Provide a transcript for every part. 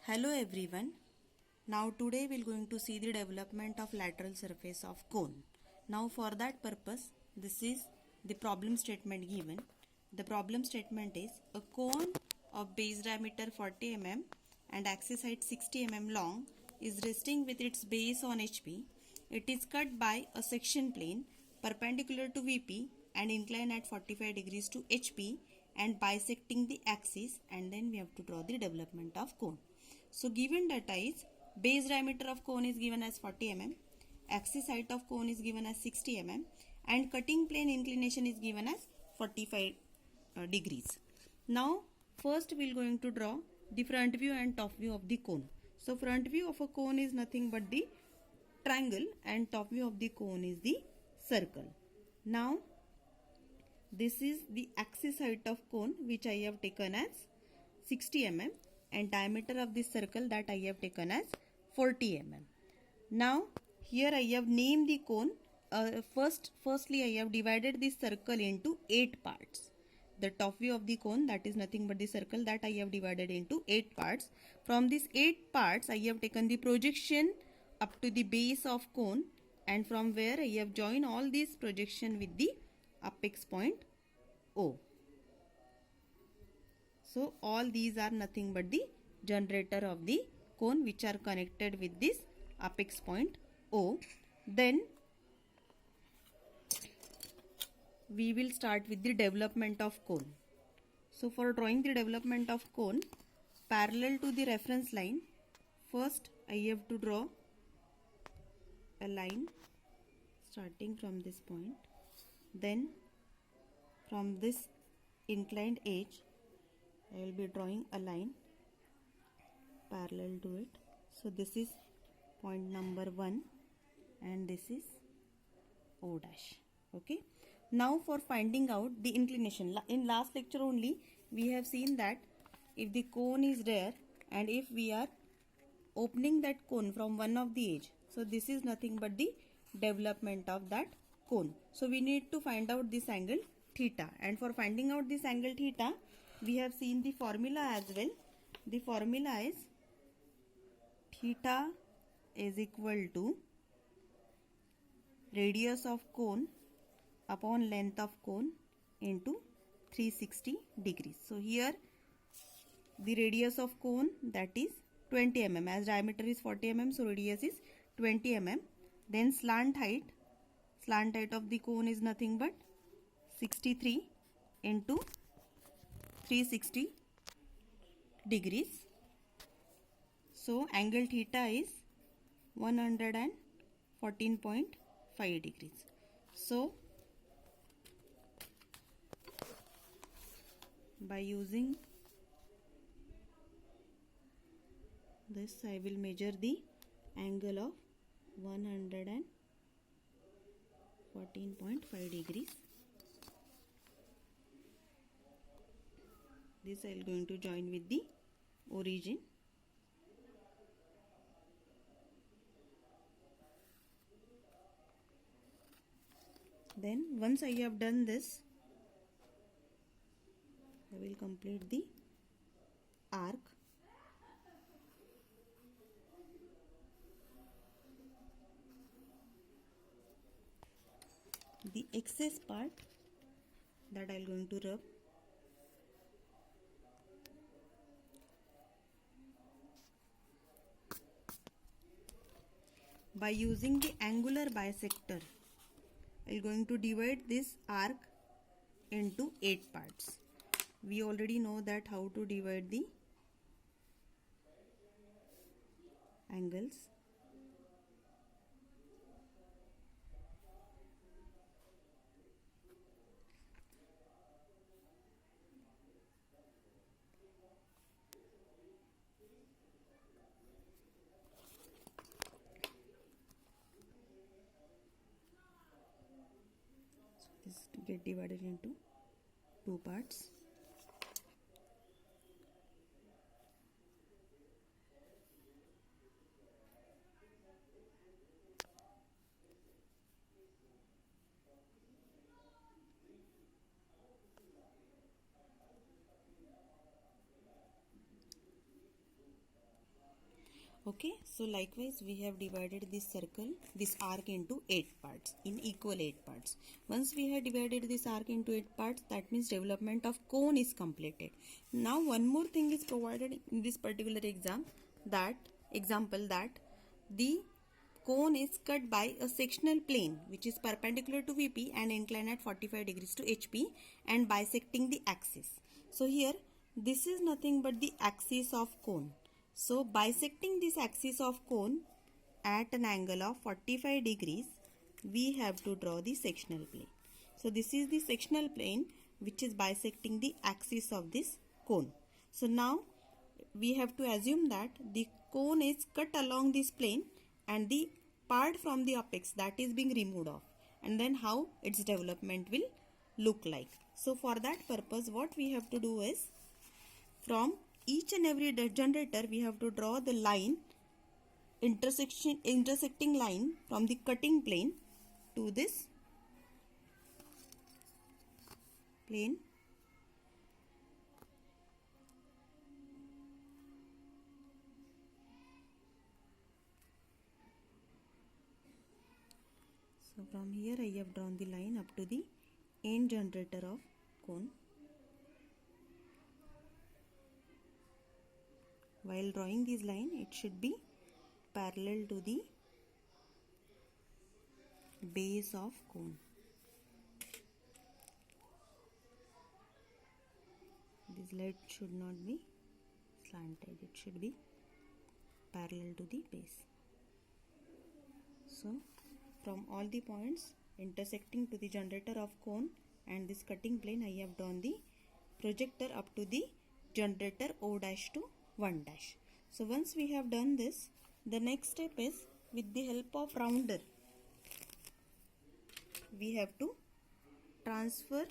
Hello everyone. Now today we are going to see the development of lateral surface of cone. Now for that purpose, this is the problem statement given. The problem statement is a cone of base diameter 40 mm and axis height 60 mm long is resting with its base on HP. It is cut by a section plane perpendicular to VP and inclined at 45 degrees to HP and bisecting the axis, and then we have to draw the development of cone. So given data is base diameter of cone is given as 40 mm, axis height of cone is given as 60 mm and cutting plane inclination is given as 45 degrees. Now first we are going to draw the front view and top view of the cone. So front view of a cone is nothing but the triangle and top view of the cone is the circle. Now this is the axis height of cone which I have taken as 60 mm and diameter of this circle that I have taken as 40 mm. Now here I have named the cone. Firstly I have divided this circle into 8 parts. The top view of the cone, that is nothing but the circle, that I have divided into 8 parts. From these 8 parts I have taken the projection up to the base of cone, and from where I have joined all these projection with the apex point O. So all these are nothing but the generator of the cone which are connected with this apex point O. Then we will start with the development of cone. So for drawing the development of cone parallel to the reference line, first I have to draw a line starting from this point. Then from this inclined edge I will be drawing a line parallel to it. So this is point number 1 and this is O dash. Okay. Now for finding out the inclination, in last lecture only we have seen that if the cone is there and if we are opening that cone from one of the edge, so this is nothing but the development of that cone. So we need to find out this angle theta, and for finding out this angle theta we have seen the formula as well. The formula is theta is equal to radius of cone upon length of cone into 360 degrees. So here the radius of cone, that is 20 mm, as diameter is 40 mm, so radius is 20 mm. Then slant height of the cone is nothing but 63 into 360 degrees. So angle theta is 114.5 degrees. So by using this I will measure the angle of 114.5 degrees. This I am going to join with the origin. Then once I have done this, I will complete the arc. The excess part that I am going to rub. By using the angular bisector, I am going to divide this arc into 8 parts. We already know that how to divide the angles. So this get divided into 2 parts. Okay, so likewise we have divided this circle, this arc into 8 parts, in equal 8 parts. Once we have divided this arc into 8 parts, that means development of cone is completed. Now one more thing is provided in this particular example that the cone is cut by a sectional plane which is perpendicular to VP and inclined at 45 degrees to HP and bisecting the axis. So here this is nothing but the axis of cone. So bisecting this axis of cone at an angle of 45 degrees, we have to draw the sectional plane. So this is the sectional plane which is bisecting the axis of this cone. So now we have to assume that the cone is cut along this plane and the part from the apex that is being removed off, and then how its development will look like. So for that purpose what we have to do is, from each and every generator we have to draw the line, intersecting line from the cutting plane to this plane. So from here I have drawn the line up to the end generator of cone. While drawing this line, it should be parallel to the base of cone. This light should not be slanted, it should be parallel to the base. So from all the points intersecting to the generator of cone and this cutting plane, I have drawn the projector up to the generator O dash to 1 dash. So once we have done this, the next step is, with the help of rounder, we have to transfer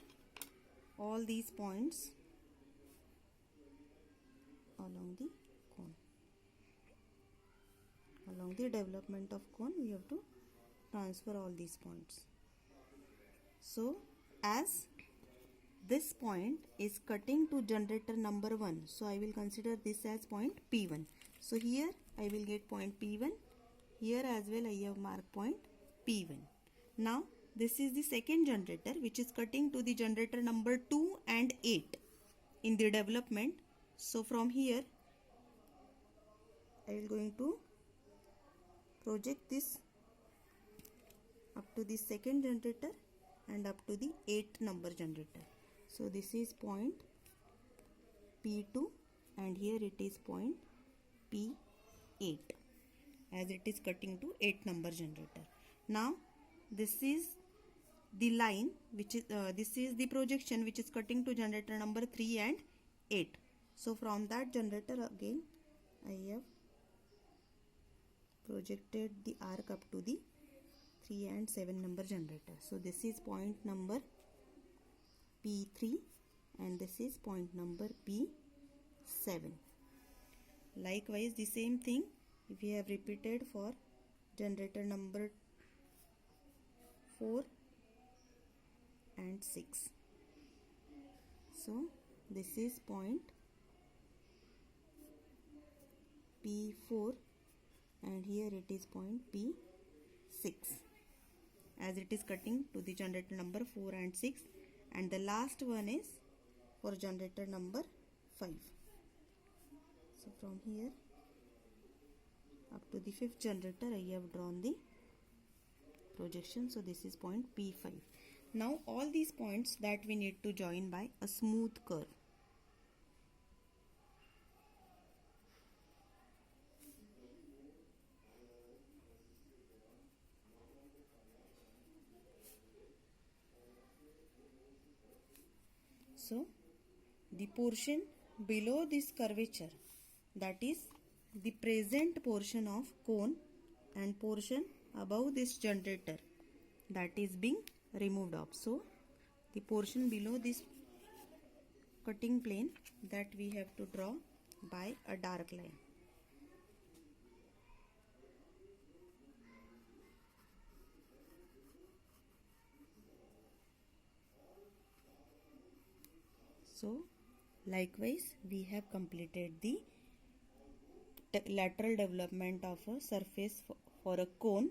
all these points along the cone. Along the development of cone, we have to transfer all these points. So as this point is cutting to generator number 1, so I will consider this as point P1. So here I will get point P1, here as well I have marked point P1. Now this is the second generator which is cutting to the generator number 2 and 8 in the development. So from here I will going to project this up to the second generator and up to the 8th number generator. So this is point P2 and here it is point P8 as it is cutting to 8 number generator. Now this is the line which is this is the projection which is cutting to generator number 3 and 8. So from that generator again I have projected the arc up to the 3 and 7 number generator. So this is point number P3 and this is point number P7. Likewise the same thing we have repeated for generator number 4 and 6. So this is point P4 and here it is point P6 as it is cutting to the generator number 4 and 6, and the last one is for generator number 5. So from here up to the 5th generator I have drawn the projection. So this is point P5. Now all these points that we need to join by a smooth curve. So the portion below this curvature, that is the present portion of cone, and portion above this generator, that is being removed off. So the portion below this cutting plane, that we have to draw by a dark line. So likewise we have completed the lateral development of a surface for a cone